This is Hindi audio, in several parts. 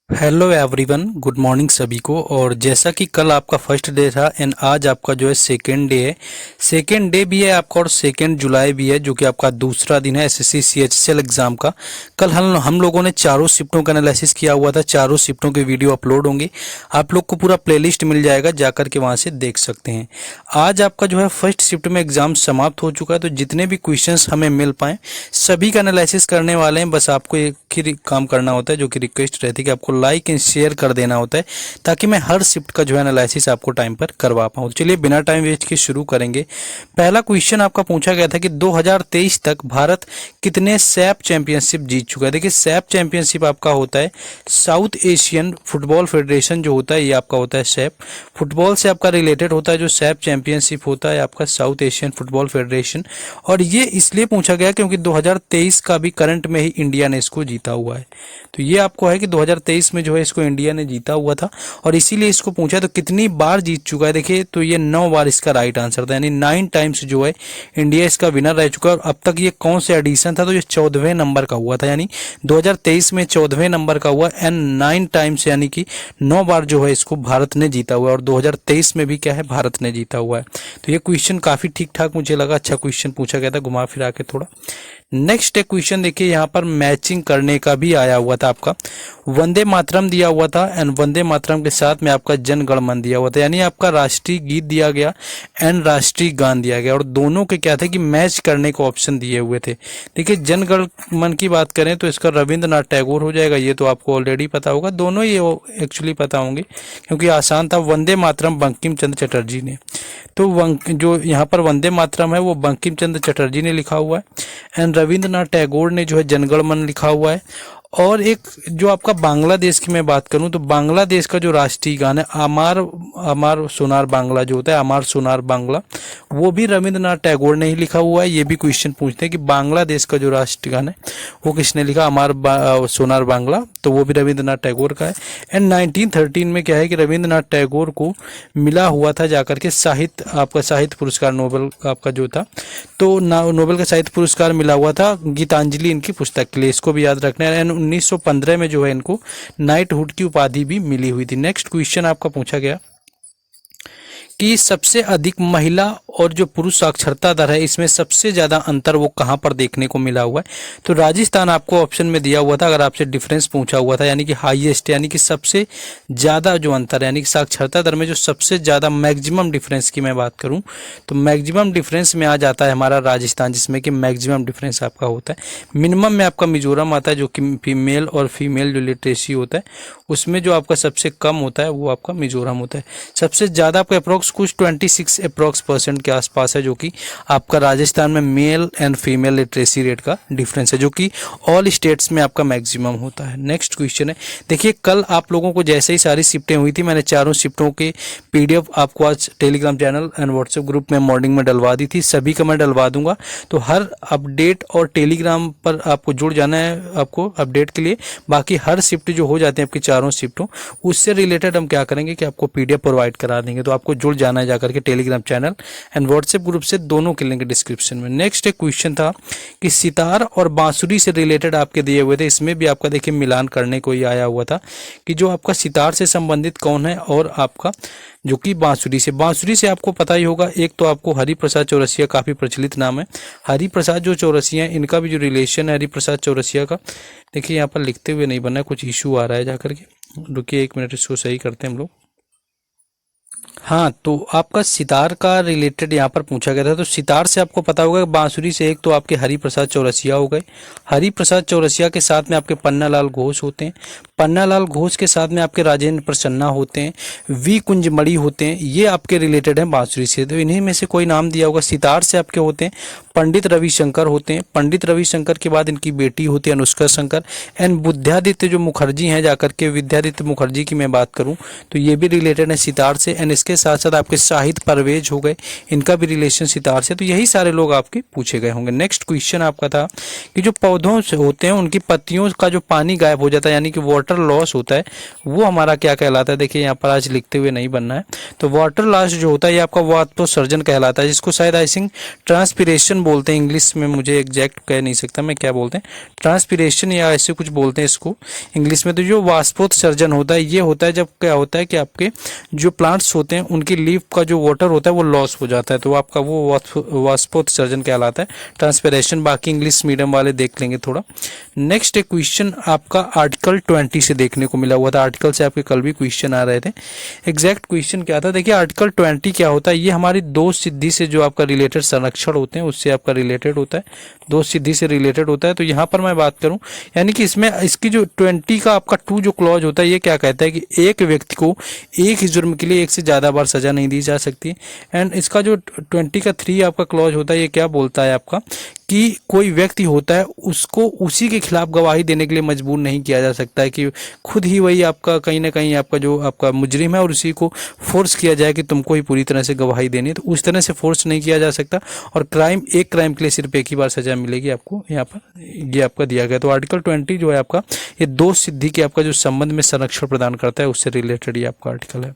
हेलो एवरीवन, गुड मॉर्निंग सभी को। और जैसा कि कल आपका फर्स्ट डे था एंड आज आपका जो है सेकेंड डे है। सेकेंड डे भी है आपका और सेकेंड जुलाई भी है, जो कि आपका दूसरा दिन है एसएससी सीएचएसएल एग्जाम का। कल हम लोगों ने चारों शिफ्टों का एनालिसिस किया हुआ था। चारों शिफ्टों के वीडियो अपलोड होंगे, आप लोग को पूरा प्लेलिस्ट मिल जाएगा, जाकर के वहां से देख सकते हैं। आज आपका जो है फर्स्ट शिफ्ट में एग्जाम समाप्त हो चुका है, तो जितने भी क्वेश्चन हमें मिल पाए सभी का एनालिसिस करने वाले हैं। बस आपको एक ही काम करना होता है, जो कि रिक्वेस्ट रहती है कि आपको लाइक एंड शेयर कर देना होता है, ताकि मैं हर शिफ्ट का जो है एनालिसिस आपको टाइम पर करवा पाऊँ। चलिए बिना टाइम वेस्ट के शुरू करेंगे। पहला क्वेश्चन आपका पूछा गया था कि 2023 तक भारत कितने सैप चैंपियनशिप जीत चुका है। देखिए, सैप चैंपियनशिप आपका होता है साउथ एशियन फुटबॉल फेडरेशन जो होता है, ये आपका होता है सैप। फुटबॉल से आपका रिलेटेड होता है जो सैप चैंपियनशिप होता है आपका साउथ एशियन फुटबॉल फेडरेशन। और ये इसलिए पूछा गया क्योंकि 2023 का भी करंट में ही इंडिया ने इसको जीता हुआ है। तो ये आपको है कि 2023 में जो है इसको इंडिया ने जीता हुआ था, और इसीलिए इसको पूछा तो कितनी बार जीत चुका है। देखिए, तो ये 9 बार इसका राइट आंसर था, यानी 9 टाइम्स जो है इंडिया इसका विनर रह चुका है। और अब तक ये कौन से एडिशन था, तो ये 14वें नंबर का हुआ था, यानी 2023 में 14वें नंबर का हुआ एंड 9 टाइम्स, यानी कि 9 बार जो है इसको भारत ने जीता हुआ है। और 2023 में भी क्या है, भारत ने जीता हुआ है। तो ये क्वेश्चन काफी ठीक ठाक मुझे लगा, अच्छा क्वेश्चन पूछा गया था घुमा फिरा के थोड़ा। नेक्स्ट एक क्वेश्चन देखिए, यहाँ पर मैचिंग करने का भी आया हुआ था आपका। वंदे मातरम दिया हुआ था एंड वंदे मातरम के साथ में आपका जन गण मन दिया हुआ था, यानी आपका राष्ट्रीय गीत दिया गया एंड राष्ट्रीय गान दिया गया। और दोनों के क्या थे कि मैच करने को ऑप्शन दिए हुए थे। देखिए, जन गण मन की बात करें तो इसका रविंद्रनाथ टैगोर हो जाएगा, ये तो आपको ऑलरेडी पता होगा। दोनों ही एक्चुअली पता होंगे क्योंकि आसान था। वंदे मातरम बंकिम चंद्र चटर्जी ने, तो जो यहाँ पर वंदे मातरम है वो बंकिम चंद्र चटर्जी ने लिखा हुआ है एंड रविंद्रनाथ टैगोर ने जो है जनगण मन लिखा हुआ है। और एक जो आपका बांग्लादेश की मैं बात करूं तो बांग्लादेश का जो राष्ट्रीय गान है अमार अमार सोनार बांग्ला जो होता है, अमार सोनार बांग्ला, वो भी रविंद्रनाथ टैगोर ने ही लिखा हुआ है। ये भी क्वेश्चन पूछते हैं कि बांग्लादेश का जो राष्ट्रीय गान है वो किसने लिखा, सोनार बांग्ला, तो वो भी रविंद्रनाथ टैगोर का है। एंड 1913 में क्या है कि रविंद्रनाथ टैगोर को मिला हुआ था जाकर के आपका साहित्य पुरस्कार, नोबेल आपका जो था, तो नोबेल का साहित्य पुरस्कार मिला हुआ था गीतांजलि इनकी पुस्तक के लिए, इसको भी याद रखना है। एंड 1915 में जो है इनको नाइटहुड की उपाधि भी मिली हुई थी। नेक्स्ट क्वेश्चन आपका पूछा गया कि सबसे अधिक महिला और जो पुरुष साक्षरता दर है इसमें सबसे ज्यादा अंतर वो कहां पर देखने को मिला हुआ है, तो राजस्थान आपको ऑप्शन में दिया हुआ था। अगर आपसे डिफरेंस पूछा हुआ था, यानी कि हाईएस्ट, यानी कि सबसे ज्यादा जो अंतर है, यानी कि साक्षरता दर में जो सबसे ज्यादा मैक्सिमम डिफरेंस की मैं बात करूं तो मैक्सिमम डिफरेंस में आ जाता है हमारा राजस्थान, जिसमें कि मैक्सिमम डिफरेंस आपका होता है। मिनिमम में आपका मिजोरम आता है, जो कि मेल और फीमेल जो लिटरेसी होता है उसमें जो आपका सबसे कम होता है वो आपका मिजोरम होता है। सबसे ज्यादा आपका अप्रोक्स कुछ 26 अप्रोक्स% के आसपास है, जो कि आपका राजस्थान में male and female literacy rate का डिफरेंस है, जो कि ऑल स्टेट्स में आपका मैक्सिमम होता है। नेक्स्ट क्वेश्चन है, देखिए कल आप लोगों को जैसे ही सारी शिफ्टें हुई थी, मैंने चारों शिफ्टों के पीडीएफ आपको आज Telegram channel and WhatsApp group में मॉर्निंग में डलवा दी थी। सभी का मैं डलवा दूंगा, तो हर अपडेट और टेलीग्राम पर आपको जुड़ जाना है आपको अपडेट के लिए। बाकी हर शिफ्ट जो हो जाते हैं आपकी चारों शिफ्टों, उससे रिलेटेड हम क्या करेंगे कि आपको पीडीएफ प्रोवाइड करा देंगे। तो आपको जुड़ जाना है जाकर के Telegram channel and WhatsApp group से, दोनों के लिंक डिस्क्रिप्शन में। नेक्स्ट एक क्वेश्चन था कि सितार और बांसुरी से रिलेटेड आपके दिए हुए थे, इसमें भी आपका देखिए मिलान करने को ही आया हुआ था कि जो आपका सितार से संबंधित कौन है और आपका जो कि बांसुरी से आपको पता ही होगा। एक तो आपको हरिप्रसाद चौरसिया काफी प्रचलित नाम है। हरिप्रसाद जो चौरसिया है इनका भी जो रिलेशन है हरिप्रसाद चौरसिया का, देखिए यहाँ पर लिखते हुए नहीं बना है, कुछ इशू आ रहा है जाकर के, रुकिए 1 मिनट इसको सही करते हैं हम लोग। हाँ, तो आपका सितार का रिलेटेड यहाँ पर पूछा गया था, तो सितार से आपको पता होगा, बांसुरी से एक तो आपके हरिप्रसाद चौरसिया हो गए। हरिप्रसाद चौरसिया के साथ में आपके पन्नालाल घोष होते हैं। पन्नालाल घोष के साथ में आपके राजेंद्र प्रसन्ना होते हैं, वी कुंजमणि होते हैं, ये आपके रिलेटेड हैं बांसुरी से। तो इन्हीं में से कोई नाम दिया होगा। सितार से आपके होते हैं पंडित रविशंकर होते हैं। पंडित रविशंकर के बाद इनकी बेटी होती है अनुष्का शंकर। एंड विद्यादित्य जो मुखर्जी हैं जाकर के, विद्यादित्य मुखर्जी की मैं बात करूं तो ये भी रिलेटेड है सितार से। एंड इसके साथ साथ आपके शाहिद परवेज हो गए, इनका भी रिलेशन सितार से। तो यही सारे लोग आपके पूछे गए होंगे। नेक्स्ट क्वेश्चन आपका था कि जो पौधों से होते हैं उनकी पत्तियों का जो पानी गायब हो जाता है, यानी कि वाटर वाटर लॉस होता है वो हमारा क्या कहलाता है, देखिए यहाँ पर आज लिखते हुए नहीं बनना है। तो वाटर लॉस जो होता है ये आपका वाष्पोत्सर्जन कहलाता है, जिसको शायद आई थिंक ट्रांसपिरेशन बोलते हैं इंग्लिश में, मुझे एग्जैक्ट कह नहीं सकता मैं क्या बोलते हैं, ट्रांसपिरेशन या ऐसे कुछ बोलते हैं इसको इंग्लिश में। तो जो वाष्पोत्सर्जन होता है ये होता है जब क्या होता है कि आपके जो प्लांट्स होते हैं उनकी लीफ का जो वाटर होता है वो लॉस हो जाता है, तो आपका वो वाष्पोत्सर्जन कहलाता है, ट्रांसपिरेशन। बाकी इंग्लिश मीडियम वाले देख लेंगे थोड़ा। नेक्स्ट एक क्वेश्चन आपका आर्टिकल 20 से देखने को मिला हुआ था, आर्टिकल से आपके कल भी क्वेश्चन आ रहे थे। एग्जैक्ट क्वेश्चन क्या था, देखिए आर्टिकल 20 क्या होता है, ये हमारी दो सिद्धि से जो आपका रिलेटेड संरक्षण होते हैं उससे आपका रिलेटेड होता है, दो सिद्धि से रिलेटेड होता है। तो यहाँ पर मैं बात करूं यानी कि इसमें इसकी जो 20 का आपका 2 जो क्लॉज होता है ये क्या कहता है कि एक व्यक्ति को एक ही जुर्म के लिए एक से ज़्यादा बार सजा नहीं दी जा सकती। एंड इसका जो 20 का 3 आपका क्लॉज होता है ये क्या बोलता है आपका कि कोई व्यक्ति होता है उसको उसी के खिलाफ गवाही देने के लिए मजबूर नहीं किया जा सकता है, कि खुद ही वही आपका कहीं ना कहीं आपका जो आपका मुजरिम है और उसी को फोर्स किया जाए कि तुमको ही पूरी तरह से गवाही देनी है, तो उस तरह से फोर्स नहीं किया जा सकता। और एक क्राइम के लिए सिर्फ एक ही बार सजा मिलेगी आपको, यहाँ पर ये आपका दिया गया। तो आर्टिकल 20 जो है आपका ये दो सिद्धि के आपका जो संबंध में संरक्षण प्रदान करता है उससे रिलेटेड ये आपका आर्टिकल है।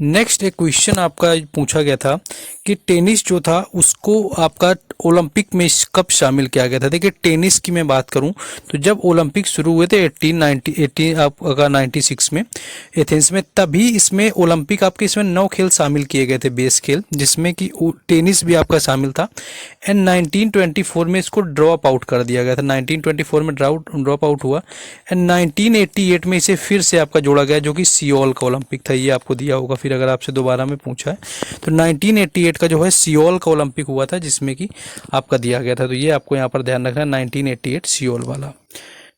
नेक्स्ट एक क्वेश्चन आपका पूछा गया था कि टेनिस जो था उसको आपका ओलंपिक में कब शामिल किया गया था। देखिए टेनिस की मैं बात करूं तो जब ओलंपिक शुरू हुए थे 1896 में एथेंस में, तभी इसमें ओलंपिक आपके इसमें 9 खेल शामिल किए गए थे, बेस खेल, जिसमें कि टेनिस भी आपका शामिल था। एंड 1924 में इसको ड्रॉप आउट कर दिया गया था, 1924 में ड्रॉप आउट हुआ। एंड 1988 में इसे फिर से आपका जोड़ा गया जो कि सियोल का ओलंपिक था, ये आपको दिया होगा फिर अगर आपसे दोबारा में पूछा है तो 1988 का जो है सियोल का ओलंपिक हुआ था जिसमें कि आपका दिया गया था। तो ये आपको यहाँ पर ध्यान रखना है 1988 सियोल वाला।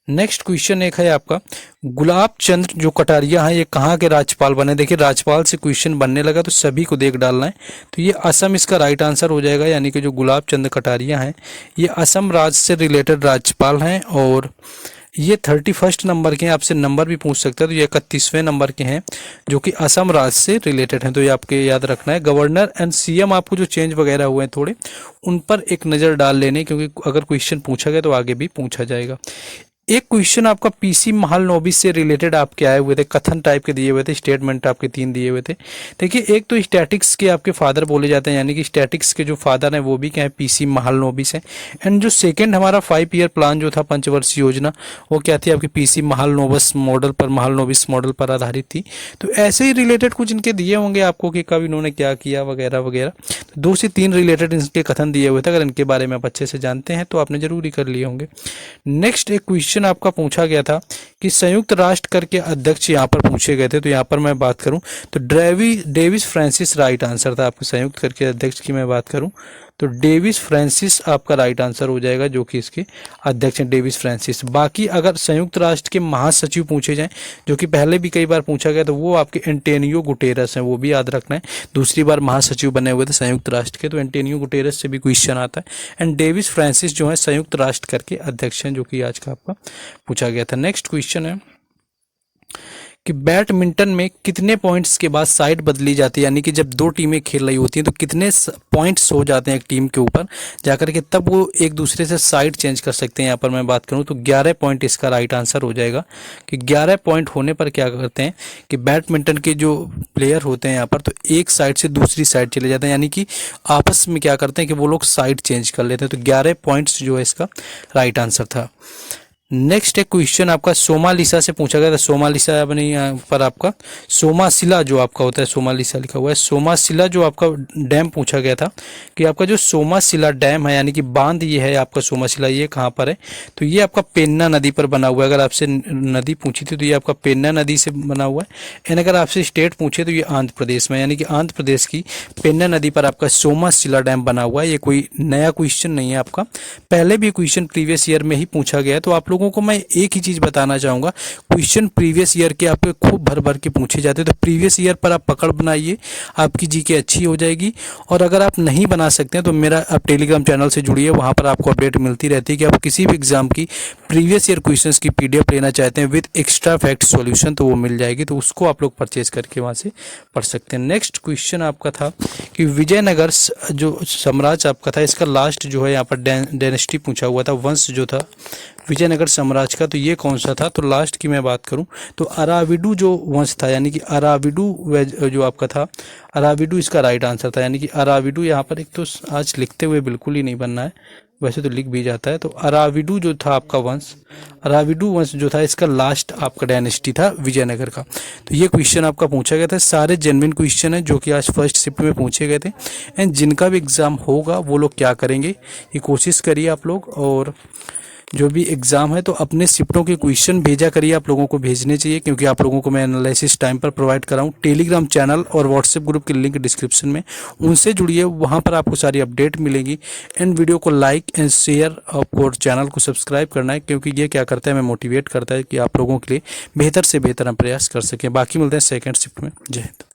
नेक्स्ट क्वेश्चन एक है आपका गुलाब चंद जो कटारिया हैं ये कहाँ के राज्यपाल बने। देखिए राज्यपाल से क्वेश्चन बनने लगा तो सभी को देख डालना है, तो ये असम इसका राइट आंसर हो जाएगा, यानी कि जो गुलाब चंद कटारिया हैं ये असम राज्य से रिलेटेड राज्यपाल हैं और ये 31 नंबर के हैं, आपसे नंबर भी पूछ सकते हैं, तो ये 31वें नंबर के हैं जो कि असम राज्य से रिलेटेड हैं, तो ये आपके याद रखना है। गवर्नर एंड सीएम आपको जो चेंज वगैरह हुए हैं थोड़े उन पर एक नज़र डाल लेने, क्योंकि अगर क्वेश्चन पूछा गया तो आगे भी पूछा जाएगा। एक क्वेश्चन आपका पीसी महालनोबिस से रिलेटेड आपके आए हुए थे, कथन टाइप के दिए हुए थे, स्टेटमेंट आपके 3 दिए हुए थे। देखिए एक तो स्टैटिक्स के आपके फादर बोले जाते हैं, यानी कि स्टैटिक्स के जो फादर हैं वो भी क्या है पीसी महालनोबिस हैं। एंड जो सेकंड हमारा 5 ईयर प्लान जो था पंचवर्षीय योजना वो क्या थी आपकी पीसी महालनोबिस मॉडल पर आधारित थी। तो ऐसे ही रिलेटेड कुछ इनके दिए होंगे आपको कि कब इन्होंने क्या किया वगैरह वगैरह, तो 2 से 3 रिलेटेड इनके कथन दिए हुए थे, अगर इनके बारे में आप अच्छे से जानते हैं तो आपने जरूर ही कर लिए होंगे। नेक्स्ट एक क्वेश्चन आपका पूछा गया था कि संयुक्त राष्ट्र कर के अध्यक्ष यहाँ पर पूछे गए थे, तो यहाँ पर मैं बात करूं तो डेविस फ्रांसिस राइट आंसर था आपके संयुक्त कर के अध्यक्ष की मैं बात करूं तो डेविस फ्रांसिस आपका राइट आंसर हो जाएगा जो कि इसके अध्यक्ष हैं डेविस फ्रांसिस। बाकी अगर संयुक्त राष्ट्र के महासचिव पूछे जाएं जो कि पहले भी कई बार पूछा गया तो वो आपके एंटोनियो गुटेरस हैं, वो भी याद रखना है, दूसरी बार महासचिव बने हुए थे संयुक्त राष्ट्र के, तो एंटोनियो गुटेरस से भी क्वेश्चन आता है। एंड डेविस फ्रांसिस जो है संयुक्त राष्ट्र करके अध्यक्ष हैं जो कि आज का आपका पूछा गया था। नेक्स्ट क्वेश्चन है कि बैडमिंटन में कितने पॉइंट्स के बाद साइड बदली जाती है, यानी कि जब 2 टीमें खेल रही होती हैं तो कितने पॉइंट्स हो जाते हैं एक टीम के ऊपर जाकर के तब वो एक दूसरे से साइड चेंज कर सकते हैं। यहाँ पर मैं बात करूँ तो 11 पॉइंट इसका राइट आंसर हो जाएगा कि 11 पॉइंट होने पर क्या करते हैं कि बैडमिंटन के जो प्लेयर होते हैं यहाँ पर तो एक साइड से दूसरी साइड चले जाते हैं, यानी कि आपस में क्या करते हैं कि वो लोग साइड चेंज कर लेते हैं। तो 11 पॉइंट्स जो है इसका राइट आंसर था। नेक्स्ट एक क्वेश्चन आपका सोमालिसा से पूछा गया था, सोमालिसा अपने यहाँ पर आपका सोमाशिला जो आपका होता है, सोमालिसा लिखा हुआ है, सोमाशिला जो आपका डैम पूछा गया था कि आपका जो सोमाशिला डैम है यानी कि बांध ये है आपका सोमाशिला, ये कहाँ पर है तो ये आपका पेन्ना नदी पर बना हुआ है। अगर आपसे नदी पूछी थी तो ये आपका पेन्ना नदी से बना हुआ है। एंड अगर आपसे स्टेट पूछे तो ये आंध्र प्रदेश में, यानी कि आंध्र प्रदेश की पेन्ना नदी पर आपका सोमाशिला डैम बना हुआ है। ये कोई नया क्वेश्चन नहीं है आपका, पहले भी क्वेश्चन प्रीवियस ईयर में ही पूछा गया है। तो आप लोगों को मैं एक ही चीज बताना चाहूंगा, क्वेश्चन प्रीवियस ईयर के आपके खूब भर भर के पूछे जाते हैं, तो प्रीवियस ईयर पर आप पकड़ बनाइए, आपकी जीके अच्छी हो जाएगी। और अगर आप नहीं बना सकते हैं तो मेरा आप टेलीग्राम चैनल से जुड़िए, वहां पर आपको अपडेट मिलती रहती है कि आप किसी भी एग्जाम की प्रीवियस ईयर क्वेश्चंस की पीडीएफ लेना चाहते हैं विद एक्स्ट्रा फैक्ट सॉल्यूशन तो वो मिल जाएगी, तो उसको आप लोग परचेज करके वहां से पढ़ सकते हैं। नेक्स्ट क्वेश्चन आपका था कि विजयनगर जो साम्राज्य आपका था इसका लास्ट जो है यहाँ पर डायनेस्टी पूछा हुआ था, वंश जो था विजयनगर साम्राज्य का। तो ये कौन सा था? तो लास्ट की मैं बात करूं तो अराविडू जो वंश था, यानी कि अराविडू जो आपका था, अराविडू इसका राइट आंसर था। यानी कि अराविडू, यहाँ पर एक तो आज लिखते हुए बिल्कुल ही नहीं बनना है, वैसे तो लिख भी जाता है। तो अराविडू जो था आपका वंश, अराविडू वंश जो था, इसका लास्ट आपका डायनेस्टी था विजयनगर का। तो ये क्वेश्चन आपका पूछा गया था। सारे जेन्युइन क्वेश्चन है जो कि आज फर्स्ट शिफ्ट में पूछे गए थे। एंड जिनका भी एग्ज़ाम होगा वो लोग क्या करेंगे, ये कोशिश करिए आप लोग, और जो भी एग्ज़ाम है तो अपने शिफ्टों के क्वेश्चन भेजा करिए, आप लोगों को भेजने चाहिए, क्योंकि आप लोगों को मैं एनालिसिस टाइम पर प्रोवाइड कराऊँ। टेलीग्राम चैनल और व्हाट्सएप ग्रुप की लिंक डिस्क्रिप्शन में, उनसे जुड़िए, वहाँ पर आपको सारी अपडेट मिलेगी। एंड वीडियो को लाइक एंड शेयर और चैनल को सब्सक्राइब करना है, क्योंकि ये क्या करता है, हमें मोटिवेट करता है कि आप लोगों के लिए बेहतर से बेहतर हम प्रयास कर सकें। बाकी मिलते हैं सेकेंड शिफ्ट में। जय हिंद।